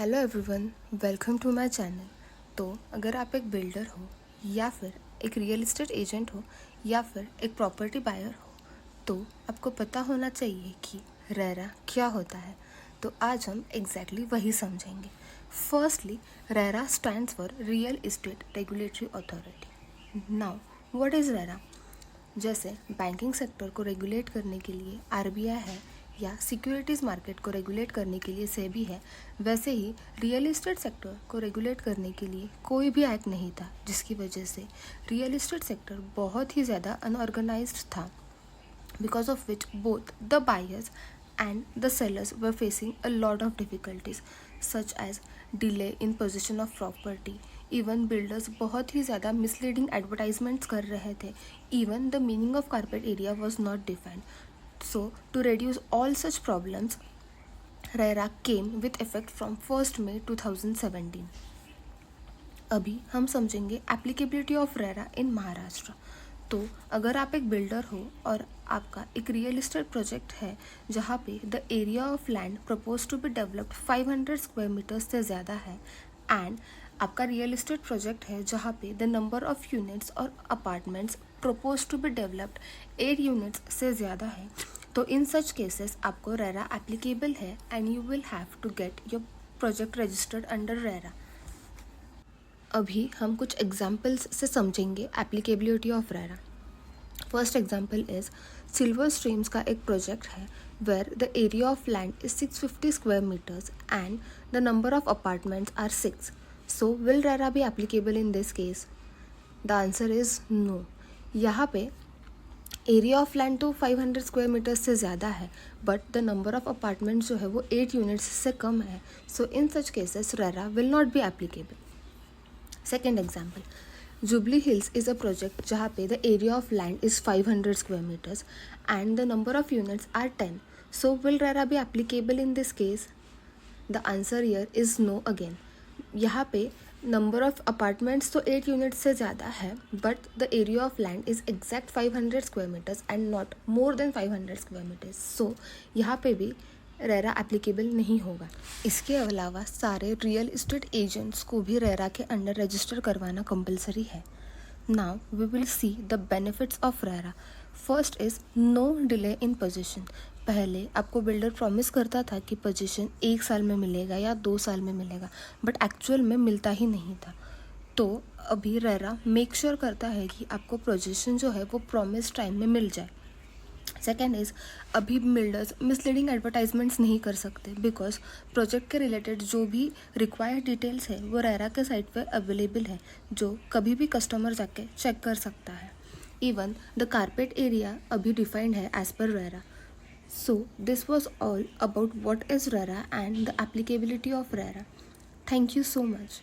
Hello everyone, welcome to my channel. तो अगर आप एक बिल्डर हो या फिर एक रियल एस्टेट एजेंट हो या फिर एक प्रॉपर्टी बायर हो तो आपको पता होना चाहिए कि रेरा क्या होता है। तो आज हम एग्जैक्टली वही समझेंगे। Firstly, RERA stands for real estate regulatory authority. Now what is RERA? जैसे बैंकिंग सेक्टर को रेगुलेट करने के लिए आरबीआई है या सिक्योरिटीज़ मार्केट को रेगुलेट करने के लिए सेबी है, वैसे ही रियल एस्टेट सेक्टर को रेगुलेट करने के लिए कोई भी एक्ट नहीं था, जिसकी वजह से रियल एस्टेट सेक्टर बहुत ही ज़्यादा अनऑर्गेनाइज्ड था, because of which both the buyers and the sellers were facing a lot of difficulties such as delay in possession of property. Even builders बहुत ही ज़्यादा misleading advertisements कर रहे थे. Even the meaning of carpet area was not defined. So to reduce all such problems, RERA came with effect from 1st May 2017. अभी हम समझेंगे applicability of RERA इन महाराष्ट्र। तो अगर आप एक बिल्डर हो और आपका एक रियल एस्टेट प्रोजेक्ट है जहाँ पे the area of land propose to be developed 500 square metres से ज़्यादा है एंड आपका रियल एस्टेट प्रोजेक्ट है जहाँ पे द नंबर ऑफ यूनिट्स और apartments propose to be developed 8 units से ज़्यादा है, तो इन सच केसेस आपको रेरा एप्लीकेबल है and you will have to get your project registered under RERA. अभी हम कुछ एग्जाम्पल्स से समझेंगे applicability of RERA. First example is Silver Streams का एक प्रोजेक्ट है where the area of land is 650 square metres and the number of apartments are 6. So will RERA be applicable in this case? The answer is no. यहाँ पे area of land तो 500 square metres से ज़्यादा है but the number of apartments जो है वो 8 units से कम है, so in such cases RERA will not be applicable. Second example, Jubilee Hills is a project जहाँ पे the area of land is 500 square metres and the number of units are 10. So will RERA be applicable in this case? The answer here is no again. यहाँ पे number of apartments तो 8 units से ज़्यादा है but the area of land is exact 500 square metres and not more than 500 square meters, सो यहाँ पे भी रेरा एप्लीकेबल नहीं होगा। इसके अलावा सारे रियल एस्टेट एजेंट्स को भी रेरा के अंडर रजिस्टर करवाना कंपलसरी है। Now we will see the benefits of RERA. First is no delay in possession. पहले आपको बिल्डर प्रॉमिस करता था कि पोजीशन 1 साल में मिलेगा या 2 साल में मिलेगा बट एक्चुअल में मिलता ही नहीं था। तो अभी रेरा मेक श्योर करता है कि आपको पोजीशन जो है वो प्रॉमिस टाइम में मिल जाए। सेकेंड इज़ अभी बिल्डर्स मिसलीडिंग एडवर्टाइजमेंट्स नहीं कर सकते बिकॉज प्रोजेक्ट के रिलेटेड जो भी रिक्वायर्ड डिटेल्स है वो रेरा के साइट पे अवेलेबल है, जो कभी भी कस्टमर जाके चेक कर सकता है। इवन द कारपेट एरिया अभी डिफाइंड है as per RERA. So this was all about what is RERA and the applicability of RERA. Thank you so much.